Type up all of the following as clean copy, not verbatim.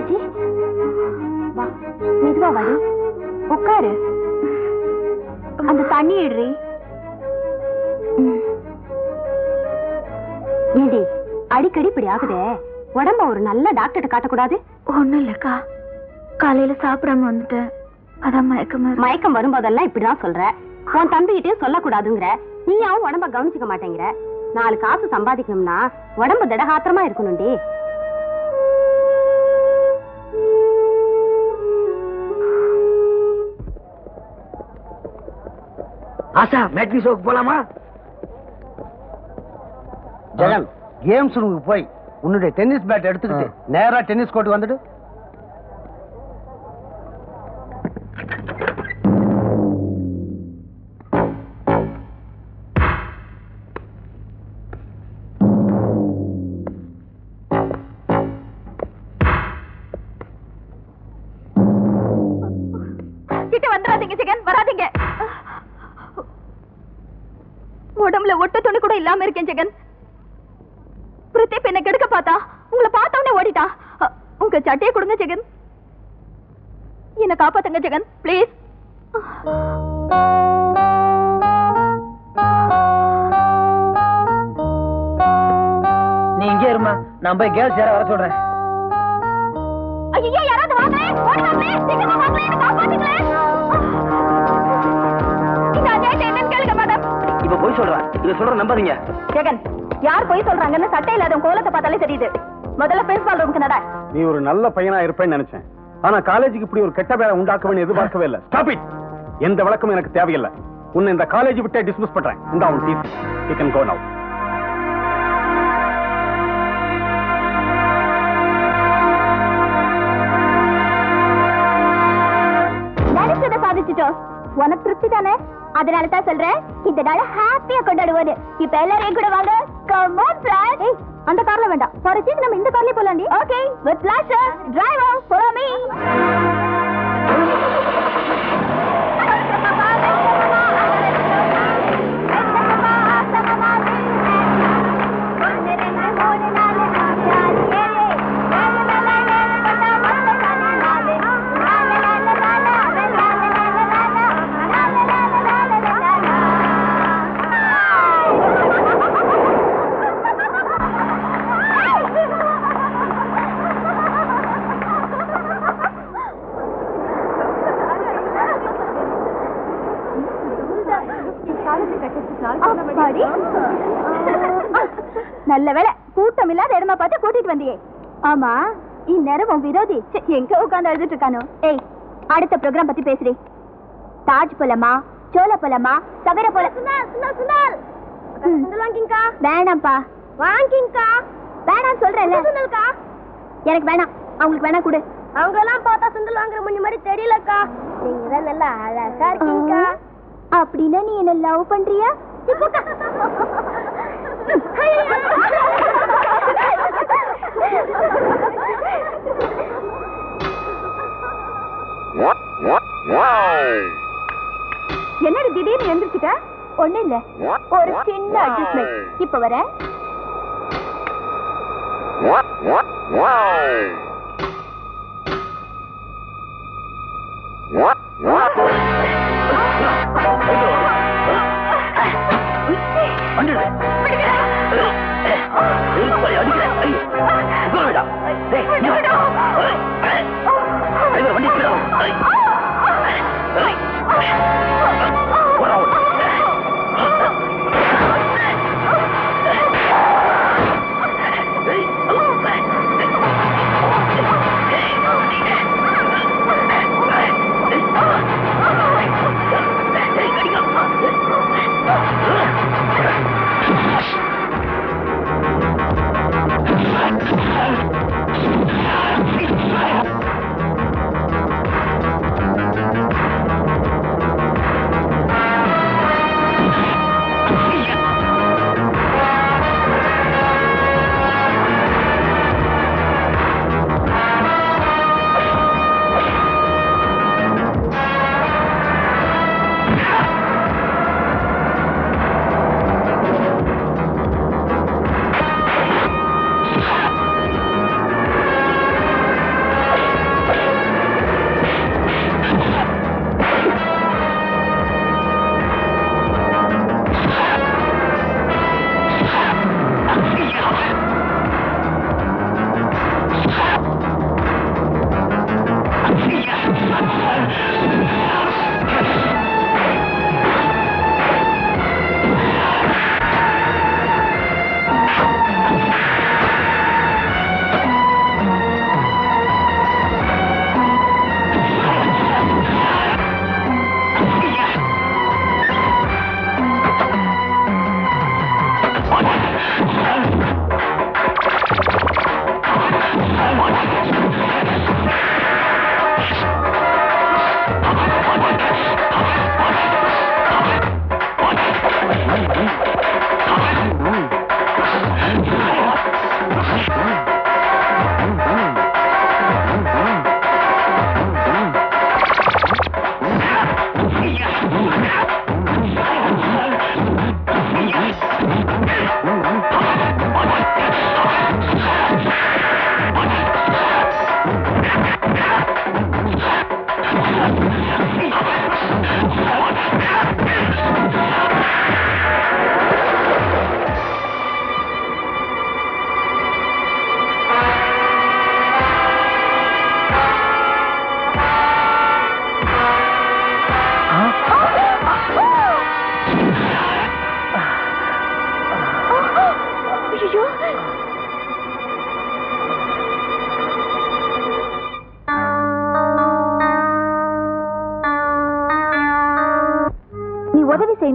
என்னாச்சு? வா, மெதுவா வாடி, உட்காரு. அந்த தண்ணி இடுறி. ஏடி, அடிக்கடி இப்படி ஆகுதே, உடம்ப ஒரு நல்ல டாக்டர்கிட்ட காட்டக்கூடாது? ஒண்ணும் இல்லக்கா, காலையில சாப்பிடாம வந்துட்டேன், அதான் மயக்கம் வரும்போதெல்லாம் இப்படிதான் சொல்ற. உன் தம்பிகிட்டயும் சொல்லக்கூடாதுங்கிற, நீயாவும் உடம்ப கவனிச்சுக்க மாட்டேங்கிற. 4 காசு சம்பாதிக்கணும்னா உடம்பு திடகாத்திரமா இருக்கணும்டி. ஆசா, மேட்னி ஷோக்கு போலாமா? ஜெகன், கேம்ஸ் ரூமுக்கு போய் உன்னுடைய டென்னிஸ் பேட் எடுத்துக்கிட்டு நேரா டென்னிஸ் கோர்ட் வந்துடு. உடம்புல ஒட்ட துணி கூட இல்லாம இருக்கேன் ஜெகன். பிரதீப் என்ன கெடுக்க பார்த்தா, உங்களை பார்த்தவனே ஓடிட்டா. உங்க சட்டையை கொடுங்க ஜெகன், என்ன காப்பாத்துங்க ஜெகன், பிளீஸ். நீ இங்கே இருமா, நான் போய் கேர்ள்ஸ் யார வர சொல்றேன். ஐயோ, யாராவது வாங்க, ஓடுவாங்களே, சீக்கிரமா வாங்க, என்ன காப்பாத்துங்களே. இந்த அஜய் என்னன்னு கேளுங்க மேடம். இப்ப போய் சொல்றேன், இத சொல்ற நம்பாதீங்க. ஜெகன், யார் போய் சொல்றாங்கன்னு சட்டை இல்லாத கோலத்தை பார்த்தாலே தெரியுது. முதல்ல பிரின்சிபால் ரூமுக்கு நட. நீ ஒரு நல்ல பையனா இருப்பேன்னு நினைச்சேன், ஆனா காலேஜுக்கு இப்படி ஒரு கெட்ட பேரை உண்டாக்குவேன்னு எதிர்பார்க்கவே இல்லை. Stop it. எந்த விளக்கமும் எனக்கு தேவையில்லை. உன்னை இந்த காலேஜ் விட்டே டிஸ்மிஸ் பண்றேன். இந்த அவன் டீசி, யூ கேன் கோ நவ. நினைச்சதை சாதிச்சிட்டோம். உனக்கு திருப்தி தானே? அதனால தான் சொல்றேன், இந்த நாளை ஹாப்பியா கொண்டாடுவோம். இப்ப எல்லாரும் கூட வாங்க. Come on friends. அந்த கார்ல வேண்டாம், பரவாயில்லை, நம்ம இந்த கார்லயே போலாம்டி. ஓகே, வித் லாஷர் டிரைவர் ஃபாலோ மீ. நல்ல வேலை, கூட்டம் இல்லாத இடமா பார்த்து கூட்டிட்டு வந்தியே. ஆமா, இந்நேரம் உன் விரோதி எங்க உட்கார்ந்து அழுதுட்டு இருக்கானோ? ஏய், அடுத்த ப்ரோக்ராம் பத்தி பேசுறே. தாஜ் போலமா, சோழ போலமா, சவேர போல? வேணாம்ப்பா. வாங்கிங்கக்கா. வேணாம் சொல்றேன்ல. எனக்கு வேணாம், அவங்களுக்கு வேணா கொடு. அவங்க எல்லாம் பார்த்தா சுண்டல் வாங்குற முன்ன மாதிரி தெரியலக்கா. நீங்க தான் நல்லா அழகா இருக்கீங்கக்கா. அப்படின்னா நீ என்ன லவ் பண்றியா? என்னடி திடீர்னு எந்திரிச்சிட்ட? ஒண்ணு இல்ல, ஒரு சின்ன அட்ஜஸ்ட்மெண்ட். இப்ப வர.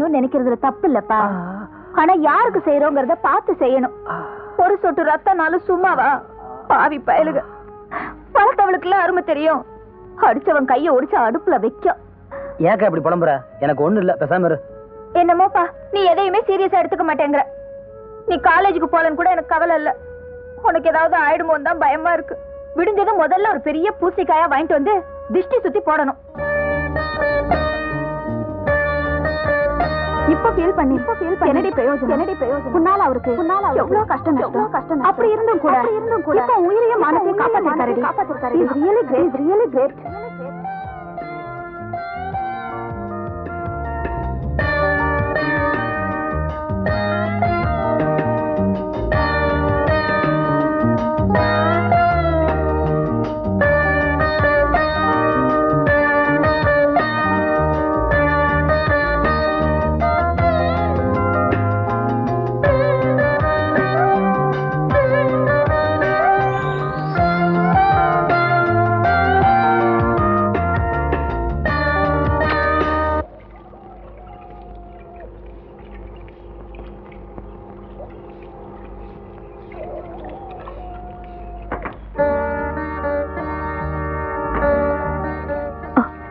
செய்யணும்னு நினைக்கிறதுல தப்பு இல்லப்பா. ஆனா யாருக்கு செய்யறோங்கிறத பார்த்து செய்யணும். ஒரு சொட்டு ரத்தம்னாலும் சும்மாவா? பாவி பயலுக, வளர்த்தவளுக்குலாம் அருமை தெரியும். அடிச்சவன் கைய ஒடிச்சு அடுப்புல வைக்க. ஏக்கா இப்படி புலம்புற? எனக்கு ஒண்ணு இல்ல, பேசாம இரு. என்னமோப்பா, நீ எதையுமே சீரியஸா எடுத்துக்க மாட்டேங்கிற. நீ காலேஜுக்கு போலன்னு கூட எனக்கு கவலை இல்ல. உனக்கு ஏதாவது ஆயிடுமோன்னு தான் பயமா இருக்கு. விடுஞ்சதும் முதல்ல ஒரு பெரிய பூசணிக்காயா வாங்கிட்டு வந்து திஷ்டி சுத்தி போடணும். இப்ப ஃபீல் பண்ணி என்னடி பிரயோஜனம்? முன்னால அவருக்கு எவ்வளவு கஷ்டம் அப்படி இருந்தும் கூட இப்ப உயிரையும் மனசையும் காப்பாத்திருக்காரு. Really great.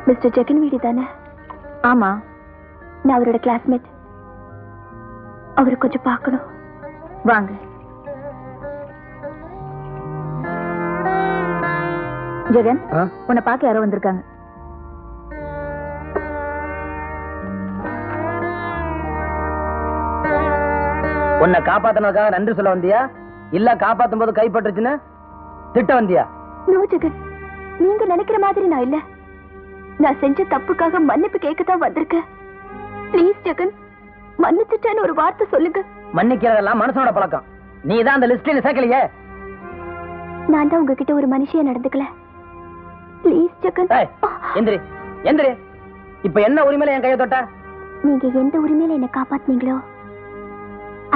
மிஸ்டர் ஜெகன் வீடு தானே? ஆமா, நான் அவரோட கிளாஸ்மேட். அவரை கொஞ்சம் பார்க்கணும். வாங்க. ஜெகன், உன்னை பார்க்க யாரோ வந்திருக்காங்க. உன்னை காப்பாத்தினதுக்காக நன்றி சொல்ல வந்தியா, இல்ல காப்பாத்தும் போது கைப்பற்றுச்சுன்னு திட்ட வந்தியா? நோ ஜெகன், நீங்க நினைக்கிற மாதிரி நான் இல்ல. நான் செஞ்ச தப்புக்காக மன்னிப்பு கேட்கத்தான் வந்திருக்கேன். ப்ளீஸ் ஜெகன், மன்னிச்சுட்டேன்னு ஒரு வார்த்தை சொல்லுங்க. மன்னிக்கிறதெல்லாம் மனசோட பழக்கம். நீ தான் அந்த லிஸ்ட்ல சேர்க்கலையே. நான் தான் உங்ககிட்ட ஒரு மனுஷியா நடந்துக்கல. ப்ளீஸ் ஜெகன். எந்திரி எந்திரி. இப்ப என்ன உரிமையில என் கையை தொட்ட? நீங்க எந்த உரிமையில என்ன காப்பாத்துனீங்களோ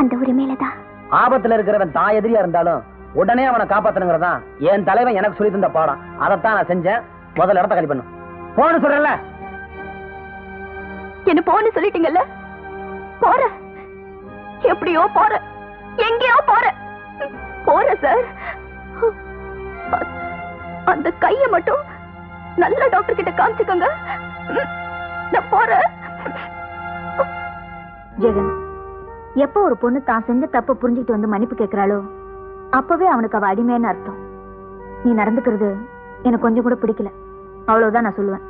அந்த உரிமையில தான். ஆபத்துல இருக்கிறவன் தான் எதிரியா இருந்தாலும் உடனே அவனை காப்பாத்தணுங்கிறதான் என் தலைவன் எனக்கு சொல்லி தந்த பாடம். அதைத்தான் நான் செஞ்சேன். முதல்ல இடத்த காலி பண்ணு. போன்னு சொல்றல. என்ன போன்னு சொல்லிட்டீங்கல்ல? போற, எப்படியோ போற, எங்கேயோ போற சார். அந்த கைய மட்டும் நல்ல டாக்டர் கிட்ட காமிச்சுக்கோங்க. நான் போறேன். ஜெகன், எப்ப ஒரு பொண்ணு தான் செஞ்ச தப்ப புரிஞ்சுட்டு வந்து மன்னிப்பு கேட்கிறாளோ அப்பவே அவனுக்கு அவ அடிமைன்னு அர்த்தம். நீ நடந்துக்கிறது எனக்கு கொஞ்சம் கூட பிடிக்கல. அவ்வளவுதான் நான் சொல்லுவேன்.